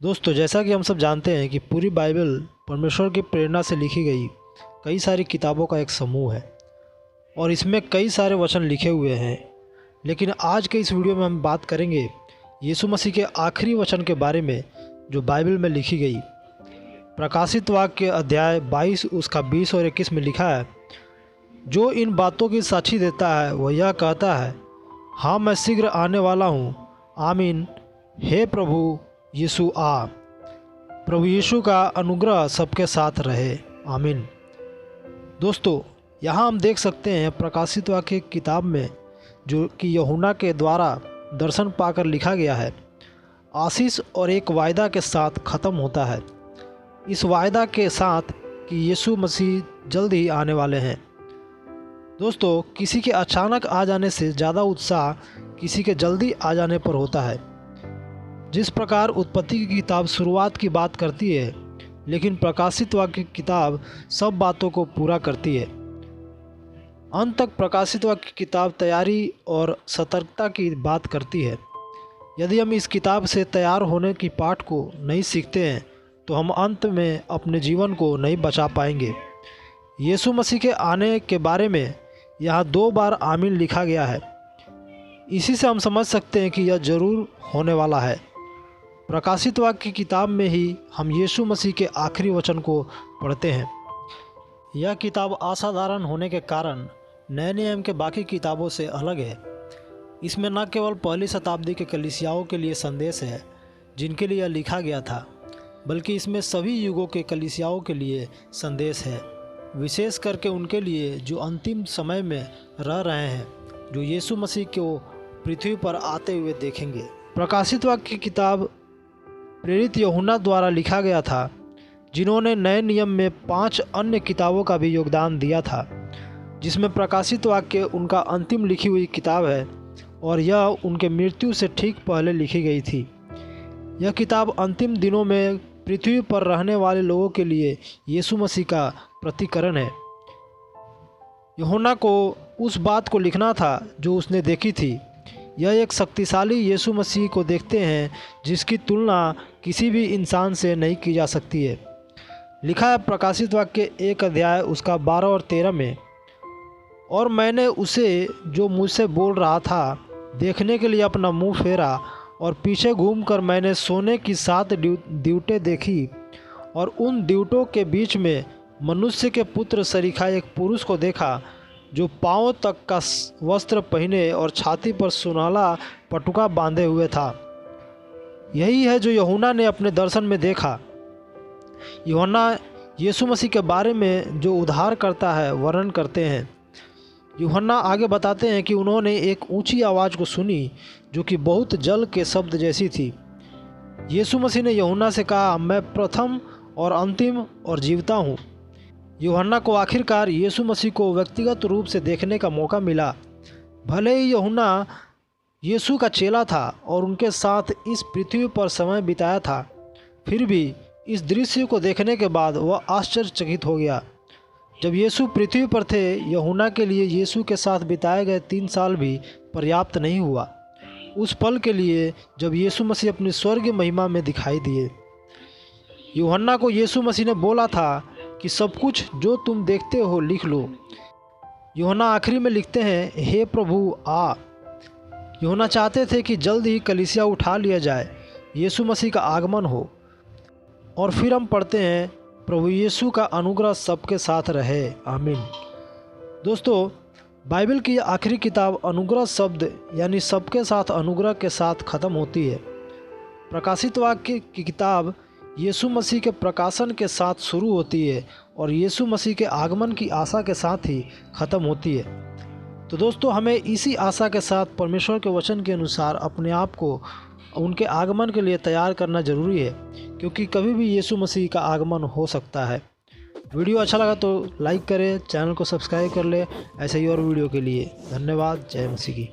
दोस्तों, जैसा कि हम सब जानते हैं कि पूरी बाइबल परमेश्वर की प्रेरणा से लिखी गई कई सारी किताबों का एक समूह है और इसमें कई सारे वचन लिखे हुए हैं। लेकिन आज के इस वीडियो में हम बात करेंगे यीशु मसीह के आखिरी वचन के बारे में जो बाइबल में लिखी गई। प्रकाशित वाक्य अध्याय 22 उसका 20 और 21 में लिखा है, जो इन बातों की साक्षी देता है वह यह कहता है, हाँ मैं शीघ्र आने वाला हूँ। आमीन। हे प्रभु यीशु आ। प्रभु यीशु का अनुग्रह सबके साथ रहे। आमीन। दोस्तों, यहाँ हम देख सकते हैं प्रकाशित वाक्य किताब में जो कि यूहन्ना के द्वारा दर्शन पाकर लिखा गया है, आशीष और एक वायदा के साथ ख़त्म होता है। इस वायदा के साथ कि यीशु मसीह जल्द ही आने वाले हैं। दोस्तों, किसी के अचानक आ जाने से ज़्यादा उत्साह किसी के जल्दी आ जाने पर होता है। जिस प्रकार उत्पत्ति की किताब शुरुआत की बात करती है, लेकिन प्रकाशित वाक्य की किताब सब बातों को पूरा करती है। अंत तक प्रकाशित वाक्य की किताब तैयारी और सतर्कता की बात करती है। यदि हम इस किताब से तैयार होने की पाठ को नहीं सीखते हैं तो हम अंत में अपने जीवन को नहीं बचा पाएंगे। यीशु मसीह के आने के बारे में यहाँ 2 बार आमीन लिखा गया है। इसी से हम समझ सकते हैं कि यह ज़रूर होने वाला है। प्रकाशित वाक्य की किताब में ही हम यीशु मसीह के आखिरी वचन को पढ़ते हैं। यह किताब असाधारण होने के कारण नए नियम के बाकी किताबों से अलग है। इसमें न केवल पहली शताब्दी के कलीसियाओं के लिए संदेश है जिनके लिए यह लिखा गया था, बल्कि इसमें सभी युगों के कलीसियाओं के लिए संदेश है, विशेष करके उनके लिए जो अंतिम समय में रह रहे हैं, जो यीशु मसीह को पृथ्वी पर आते हुए देखेंगे। प्रकाशित वाक्य की किताब प्रेरित यूहन्ना द्वारा लिखा गया था, जिन्होंने नए नियम में 5 अन्य किताबों का भी योगदान दिया था, जिसमें प्रकाशित वाक्य उनका अंतिम लिखी हुई किताब है और यह उनके मृत्यु से ठीक पहले लिखी गई थी। यह किताब अंतिम दिनों में पृथ्वी पर रहने वाले लोगों के लिए यीशु मसीह का प्रतिकरण है। यूहन्ना को उस बात को लिखना था जो उसने देखी थी। यह एक शक्तिशाली यीशु मसीह को देखते हैं जिसकी तुलना किसी भी इंसान से नहीं की जा सकती है। लिखा है प्रकाशित वाक्य 1 अध्याय उसका 12 और 13 में, और मैंने उसे जो मुझसे बोल रहा था देखने के लिए अपना मुंह फेरा और पीछे घूमकर मैंने सोने की 7 दीवटें देखी और उन दीवटों के बीच में मनुष्य के पुत्र सरीखा एक पुरुष को देखा जो पांव तक का वस्त्र पहने और छाती पर सुनहला पटुका बांधे हुए था। यही है जो यूहन्ना ने अपने दर्शन में देखा। यूहन्ना यीशु मसीह के बारे में जो उद्धार करता है वर्णन करते हैं। यूहन्ना आगे बताते हैं कि उन्होंने एक ऊंची आवाज़ को सुनी जो कि बहुत जल के शब्द जैसी थी। यीशु मसीह ने यूहन्ना से कहा, मैं प्रथम और अंतिम और जीवता हूँ। यूहन्ना को आखिरकार यीशु मसीह को व्यक्तिगत रूप से देखने का मौका मिला। भले ही यूहन्ना यीशु का चेला था और उनके साथ इस पृथ्वी पर समय बिताया था, फिर भी इस दृश्य को देखने के बाद वह आश्चर्यचकित हो गया। जब यीशु पृथ्वी पर थे, यूहन्ना के लिए यीशु के साथ बिताए गए 3 साल भी पर्याप्त नहीं हुआ उस पल के लिए जब यीशु मसीह अपनी स्वर्गीय महिमा में दिखाई दिए। यूहन्ना को यीशु मसीह ने बोला था कि सब कुछ जो तुम देखते हो लिख लो। यूहन्ना आखिरी में लिखते हैं, हे प्रभु आ। यूहन्ना चाहते थे कि जल्द ही कलीसिया उठा लिया जाए, यीशु मसीह का आगमन हो। और फिर हम पढ़ते हैं, प्रभु यीशु का अनुग्रह सबके साथ रहे। आमीन। दोस्तों, बाइबल की आखिरी किताब अनुग्रह शब्द यानी सबके साथ अनुग्रह के साथ ख़त्म होती है। प्रकाशित वाक्य की किताब यीशु मसीह के प्रकाशन के साथ शुरू होती है और यीशु मसीह के आगमन की आशा के साथ ही ख़त्म होती है। तो दोस्तों, हमें इसी आशा के साथ परमेश्वर के वचन के अनुसार अपने आप को उनके आगमन के लिए तैयार करना ज़रूरी है, क्योंकि कभी भी यीशु मसीह का आगमन हो सकता है। वीडियो अच्छा लगा तो लाइक करें, चैनल को सब्सक्राइब कर लें ऐसे ही और वीडियो के लिए। धन्यवाद। जय मसीह की।